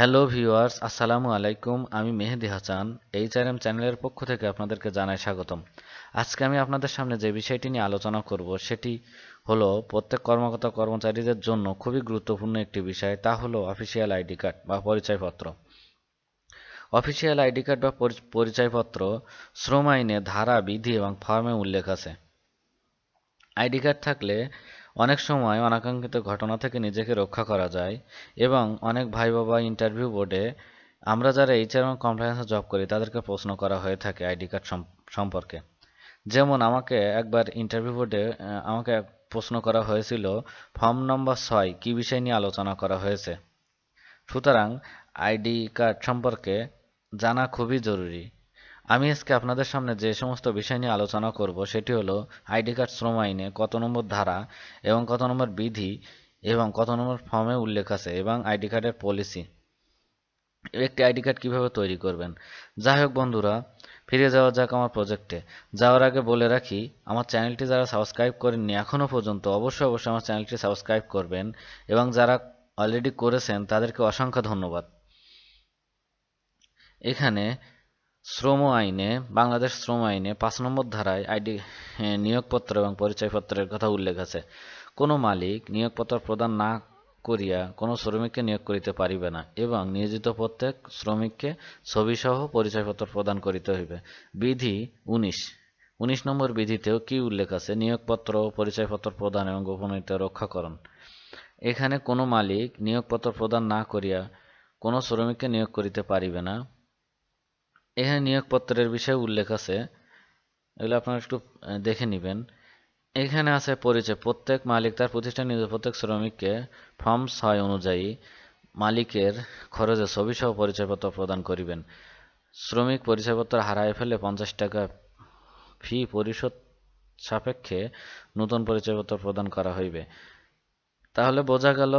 Hello viewers, আসসালামু আলাইকুম। আমি মেহেদি হাসান। এইচআরএম চ্যানেলের পক্ষ থেকে আপনাদেরকে জানাই স্বাগতম। আজকে আমি আপনাদের সামনে যে বিষয়টি নিয়ে আলোচনা করব সেটি হলো প্রত্যেক কর্মকর্তা কর্মচারীদের জন্য খুবই গুরুত্বপূর্ণ একটি বিষয়, তা হলো অফিসিয়াল আইডি কার্ড বা পরিচয়পত্র। অফিসিয়াল আইডি কার্ড বা পরিচয়পত্র শ্রম আইনে ধারা, বিধি এবং ফর্মে উল্লেখ আছে। আইডি কার্ড থাকলে অনেক সময় অনাকাঙ্ক্ষিত ঘটনা থেকে নিজেকে রক্ষা করা যায় এবং অনেক ভাই বাবা ইন্টারভিউ বোর্ডে আমরা যারা এইচআর এবং কমপ্লায়েন্সে জব করি তাদেরকে প্রশ্ন করা হয়ে থাকে আইডি কার্ড সম্পর্কে। যেমন আমাকে একবার ইন্টারভিউ বোর্ডে আমাকে প্রশ্ন করা হয়েছিল, ফর্ম নম্বর 6 কি বিষয় নিয়ে আলোচনা করা হয়েছে। সুতরাং আইডি কার্ড সম্পর্কে জানা খুবই জরুরি। আমি আজকে আপনাদের সামনে যে সমস্ত বিষয় নিয়ে আলোচনা করব সেটি হলো আইডি কার্ড শ্রম আইনে কত নম্বর ধারা এবং কত নম্বর বিধি এবং কত নম্বর ফর্মে উল্লেখ আছে এবং আইডি কার্ডের পলিসি। একটি আইডি কার্ড কিভাবে তৈরি করবেন। যাই হোক বন্ধুরা, ফিরে যাওয়া যাক আমার প্রজেক্টে। যাওয়ার আগে বলে রাখি, আমার চ্যানেলটি যারা সাবস্ক্রাইব করেননি এখনও পর্যন্ত অবশ্যই আমার চ্যানেলটি সাবস্ক্রাইব করবেন এবং যারা অলরেডি করেছেন তাদেরকে অসংখ্য ধন্যবাদ। এখানে শ্রম আইনে, বাংলাদেশ শ্রম আইনে 5 নম্বর ধারায় নিয়োগপত্র এবং পরিচয়পত্রের কথা উল্লেখ আছে। কোনো মালিক নিয়োগপত্র প্রদান না করিয়া কোনো শ্রমিককে নিয়োগ করিতে পারিবে না এবং নিয়োজিত প্রত্যেক শ্রমিককে ছবিসহ পরিচয়পত্র প্রদান করিতে হইবে। বিধি 19 নম্বর বিধিতেও কি উল্লেখ আছে? নিয়োগপত্র ও পরিচয়পত্র প্রদান এবং গোপনীয়তা রক্ষাকরণ। এখানে কোনো মালিক নিয়োগপত্র প্রদান না করিয়া কোনো শ্রমিককে নিয়োগ করিতে পারিবে না। এখানে নিয়োগপত্রের বিষয়ে উল্লেখ আছে, এগুলো আপনারা একটু দেখে নেবেন। এখানে আছে পরিচয়। প্রত্যেক মালিক তার প্রতিষ্ঠান নিজ প্রত্যেক শ্রমিককে ফর্ম 6 অনুযায়ী মালিকের খরচে ছবিসহ পরিচয়পত্র প্রদান করিবেন। শ্রমিক পরিচয়পত্র হারায় ফেলে 50 টাকা ফি পরিশোধ সাপেক্ষে নতুন পরিচয়পত্র প্রদান করা হইবে। তাহলে বোঝা গেল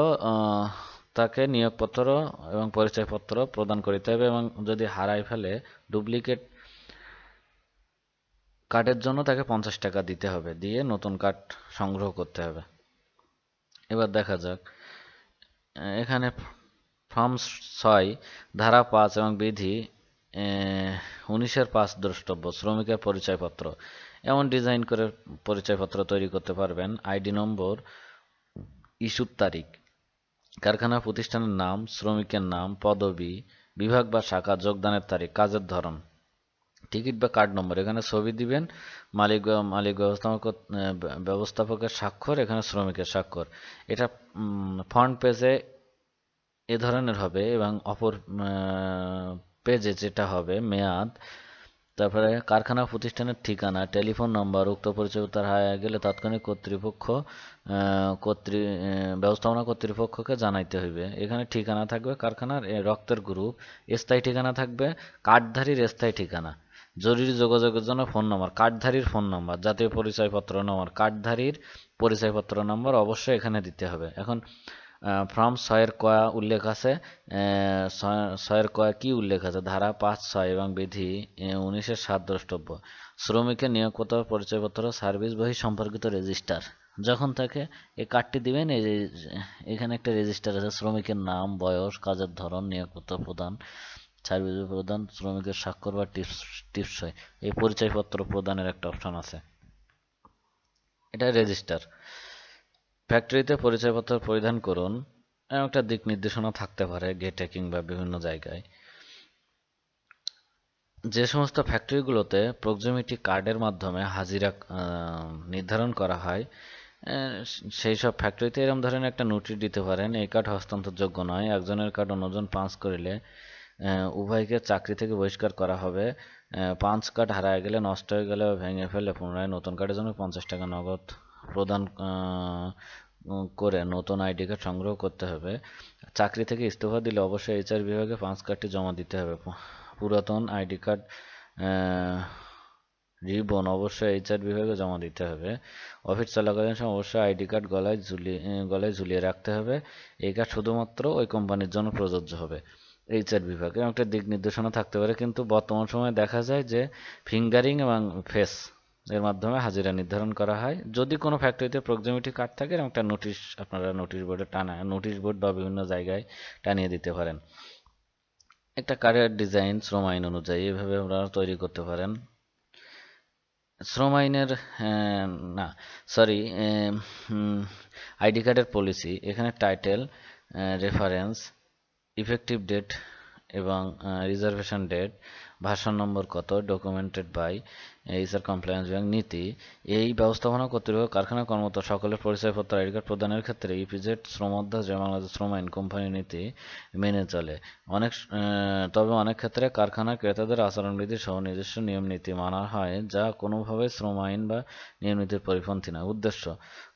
তাকে নিয়োগপত্র এবং পরিচয়পত্র প্রদান করিতে হবে এবং যদি হারায় ফেলে ডুপ্লিকেট কার্ডের জন্য তাকে 50 টাকা দিতে হবে, দিয়ে নতুন কার্ড সংগ্রহ করতে হবে। এবার দেখা যাক এখানে ফর্ম 6 ধারা 5 এবং বিধি 19-5 দ্রষ্টব্য শ্রমিকের পরিচয়পত্র। এমন ডিজাইন করে পরিচয়পত্র তৈরি করতে পারবেন: আইডি নম্বর, ইস্যুর তারিখ, কারখানা প্রতিষ্ঠানের নাম, শ্রমিকের নাম, পদবি, বিভাগ বা শাখা, যোগদানের তারিখ, কাজের ধরন, টিকিট বা কার্ড নম্বর। এখানে ছবি দিবেন, মালিক ব্যবস্থাপকের স্বাক্ষর, এখানে শ্রমিকের স্বাক্ষর। এটা ফ্রন্ট পেজে এ ধরনের হবে এবং অপর পেজে যেটা হবে মেয়াদ, তারপরে কারখানা প্রতিষ্ঠানের ঠিকানা, টেলিফোন নম্বর, উক্ত পরিচয়পত্র হারিয়ে গেলে তাৎক্ষণিক ব্যবস্থাপনা কর্তৃপক্ষকে জানাইতে হইবে। এখানে ঠিকানা থাকবে কারখানার, রক্তের গ্রুপ, স্থায়ী ঠিকানা থাকবে কার্ডধারীর স্থায়ী ঠিকানা, জরুরি যোগাযোগের জন্য ফোন নম্বর, কার্ডধারীর ফোন নম্বর, জাতীয় পরিচয়পত্র নম্বর, কার্ডধারীর পরিচয়পত্র নম্বর অবশ্যই এখানে দিতে হবে। এখন ফর্ম 6 ক উল্লেখ আছে। 6 ক কি উল্লেখ আছে? ধারা 5, 6 এবং বিধি 19-7 দ্রষ্টব্য শ্রমিকের নিয়োগপত্র, পরিচয়পত্র, সার্ভিস বহি সম্পর্কিত রেজিস্টার। যখন তাকে এই কার্ডটি দিবেন, এখানে একটা রেজিস্টার আছে, শ্রমিকের নাম, বয়স, কাজের ধরন, নিয়োগপত্র প্রদান, সার্ভিস প্রদান, শ্রমিকের স্বাক্ষর বা টিপসই, এই পরিচয়পত্র প্রদানের একটা অপশন আছে, এটা রেজিস্টার। ফ্যাক্টরিতে পরিচয়পত্র পরিধান করুন, এমন একটা দিক নির্দেশনা থাকতে পারে গেটে কিংবা বিভিন্ন জায়গায়। যে সমস্ত ফ্যাক্টরিগুলোতে প্রক্সিমিটি কার্ডের মাধ্যমে হাজিরা নির্ধারণ করা হয়, সেই সব ফ্যাক্টরিতে এরকম ধরনের একটা নোটিশ দিতে পারেন, এই কার্ড হস্তান্তরযোগ্য নয়, একজনের কার্ড অন্যজন পাঞ্চ করিলে উভয়কে চাকরি থেকে বহিষ্কার করা হবে। পাঞ্চ কার্ড হারায় গেলে, নষ্ট হয়ে গেলে বা ভেঙে ফেলে পুনরায় নতুন কার্ডের জন্য 50 টাকা নগদ প্রদান করে নতুন আইডি কার্ড সংগ্রহ করতে হবে। চাকরি থেকে ইস্তফা দিলে অবশ্যই এইচআর বিভাগে পাঁচ কার্ডটি জমা দিতে হবে। পুরাতন আইডি কার্ড রিবন অবশ্যই এইচআর বিভাগে জমা দিতে হবে। অফিস চলাকালীন সময় অবশ্যই আইডি কার্ড গলায় ঝুলিয়ে রাখতে হবে। এই কার্ড শুধুমাত্র ওই কোম্পানির জন্য প্রযোজ্য হবে। এইচআর বিভাগে একটা দিক নির্দেশনা থাকতে পারে, কিন্তু বর্তমান সময়ে দেখা যায় যে ফিঙ্গারিং এবং ফেস এর মাধ্যমে হাজিরা নির্ধারণ করা হয়। যদি কোনো ফ্যাক্টরিতে প্রক্সিমিটি কার্ড থাকে, এরকম একটা নোটিশ আপনারা নোটিশ বোর্ড বা বিভিন্ন জায়গায় টানিয়ে দিতে পারেন। একটা কার্ডের ডিজাইন শ্রম আইন অনুযায়ী এভাবে আপনারা তৈরি করতে পারেন। শ্রম আইনের না সরি আইডি কার্ডের পলিসি, এখানে টাইটেল, রেফারেন্স, ইফেক্টিভ ডেট এবং রিজার্ভেশন ডেট, ভার্সন নম্বর কত, documented by HR compliance bank, নীতি। এই ব্যবস্থাপনা কর্তৃপক্ষ কারখানা কর্মরত সকলের পরিচয়পত্র আইডি কার্ড প্রদানের ক্ষেত্রে ইপিজেড শ্রম অধ্যাদেশ এবং বাংলাদেশ শ্রম আইন কোম্পানি নীতি মেনে চলে। তবে অনেক ক্ষেত্রে কারখানা ক্রেতাদের আচরণবিধি সহ নিজস্ব নিয়ম নীতি মানা হয় যা কোনোভাবে শ্রম আইন বা নিয়ম নীতির পরিপন্থী নয়। উদ্দেশ্য: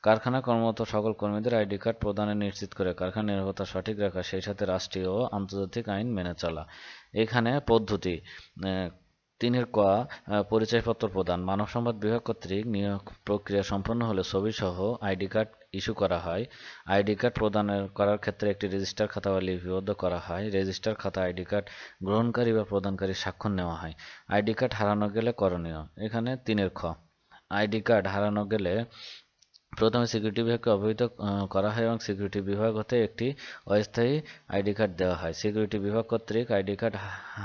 কারখানা কর্মরত সকল কর্মীদের আইডি কার্ড প্রদানে নিশ্চিত করে কারখানার নিরাপত্তা সঠিক রাখা, সেই সাথে রাষ্ট্রীয় ও আন্তর্জাতিক আইন মেনে চলা। এখানে পদ্ধতি 3 ক পরিচয়পত্র প্রদান। মানব সম্পদ বিভাগ কর্তৃক নিয়োগ প্রক্রিয়া সম্পন্ন হলে ছবি সহ আইডি কার্ড ইস্যু করা হয়। আইডি কার্ড করার ক্ষেত্রে একটি রেজিস্টার খাতা বা লিপিবদ্ধ করা হয়। রেজিস্টার খাতা আইডি কার্ড গ্রহণকারী বা প্রদানকারী স্বাক্ষর নেওয়া হয়। আইডি কার্ড হারানো গেলে করণীয়। এখানে 3 খ আইডি কার্ড হারানো গেলে প্রথমে সিকিউরিটি বিভাগকে অবহিত করা হয় এবং সিকিউরিটি বিভাগ হতে একটি অস্থায়ী আইডি কার্ড দেওয়া হয়। সিকিউরিটি বিভাগ কর্তৃক আইডি কার্ড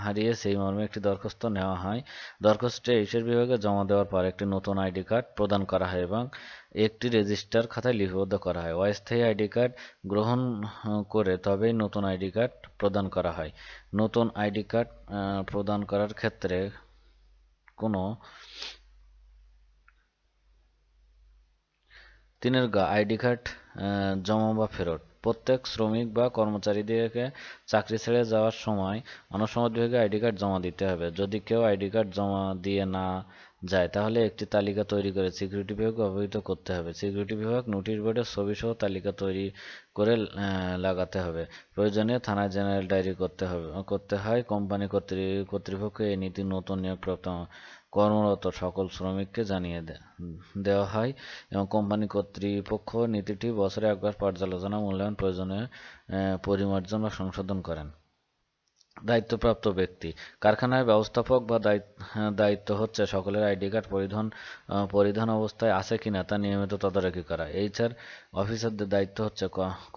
হারিয়ে সেই মর্মে একটি দরখাস্ত নেওয়া হয়। দরখাস্তটি এইচআর বিভাগে জমা দেওয়ার পর একটি নতুন আইডি কার্ড প্রদান করা হয় এবং একটি রেজিস্টার খাতায় লিপিবদ্ধ করা হয়। অস্থায়ী আইডি কার্ড গ্রহণ করে তবেই নতুন আইডি কার্ড প্রদান করা হয়। নতুন আইডি কার্ড প্রদান করার ক্ষেত্রে কোনো 3 আইডি কার্ড জমা বা ফেরত। প্রত্যেক শ্রমিক বা কর্মচারীদেরকে চাকরি ছেড়ে যাওয়ার সময় অনসম্মত বিভাগে আইডি কার্ড জমা দিতে হবে। যদি কেউ আইডি কার্ড জমা দিয়ে না যায় তাহলে একটি তালিকা তৈরি করে সিকিউরিটি বিভাগকে অবহিত করতে হবে। সিকিউরিটি বিভাগ নোটিশ বোর্ডের ছবি সহ তালিকা তৈরি করে লাগাতে হবে। প্রয়োজনে থানায় জেনারেল ডায়েরি করতে হয়। কোম্পানি কর্তৃপক্ষ এই নীতি নতুন নিয়োগপ্রাপ্ত কর্মরত সকল শ্রমিককে জানিয়ে দেওয়া হয় এবং কোম্পানি কর্তৃপক্ষ নীতিটি বছরে একবার পর্যালোচনা, মূল্যায়ন, প্রয়োজনে পরিমার্জন বা সংশোধন করেন। দায়িত্বপ্রাপ্ত ব্যক্তি: কারখানার ব্যবস্থাপক বা দায়িত্ব হচ্ছে সকলের আইডি কার্ড পরিধান অবস্থায় আছে কিনা তা নিয়মিত তদারকি করা। এইচআর অফিসারদের দায়িত্ব হচ্ছে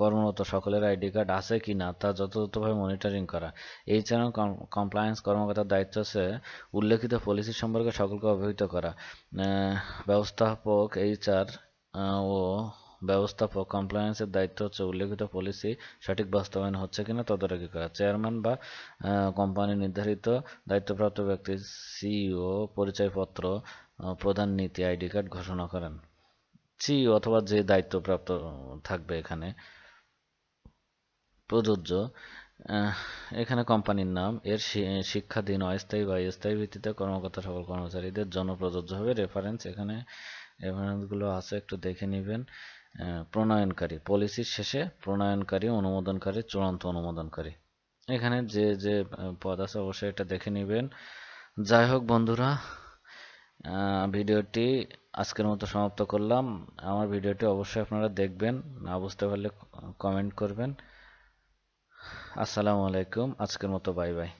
কর্মরত সকলের আইডি কার্ড আছে কিনা তা যথাযথভাবে মনিটরিং করা। এইচআর কমপ্লায়েন্স কর্মকর্তার দায়িত্ব হচ্ছে উল্লেখিত পলিসি সম্পর্কে সকলকে অবহিত করা। ব্যবস্থাপক এইচআর ও ব্যবস্থাপক কমপ্লায়েন্সের দায়িত্ব হচ্ছে উল্লেখিত পলিসি সঠিক বাস্তবায়ন হচ্ছে কিনা তদারকি করা। চেয়ারম্যান বা কোম্পানির নির্ধারিত দায়িত্বপ্রাপ্ত ব্যক্তি সিইও পরিচয়পত্র প্রদান নীতি আইডি কার্ড ঘোষণা করেন। সিইও অথবা যে দায়িত্বপ্রাপ্ত থাকবে এখানে প্রযোজ্য। এখানে কোম্পানির নাম, এর শিক্ষাধীন অস্থায়ী বা স্থায়ী ভিত্তিতে কর্মকর্তা সকল কর্মচারীদের জন্য প্রযোজ্য হবে। রেফারেন্স, এখানে রেফারেন্সগুলো আছে, একটু দেখে নেবেন। প্রণয়নকারী, পলিসির শেষে প্রণয়নকারী, অনুমোদনকারী, চূড়ান্ত অনুমোদনকারী। এখানে যে যে পদ আছে অবশ্যই এটা দেখে নেবেন। যাই হোক বন্ধুরা, ভিডিওটি আজকের মতো সমাপ্ত করলাম। আমার ভিডিওটি অবশ্যই আপনারা দেখবেন, না বুঝতে পারলে কমেন্ট করবেন। আসসালামু আলাইকুম, আজকের মতো বাই বাই।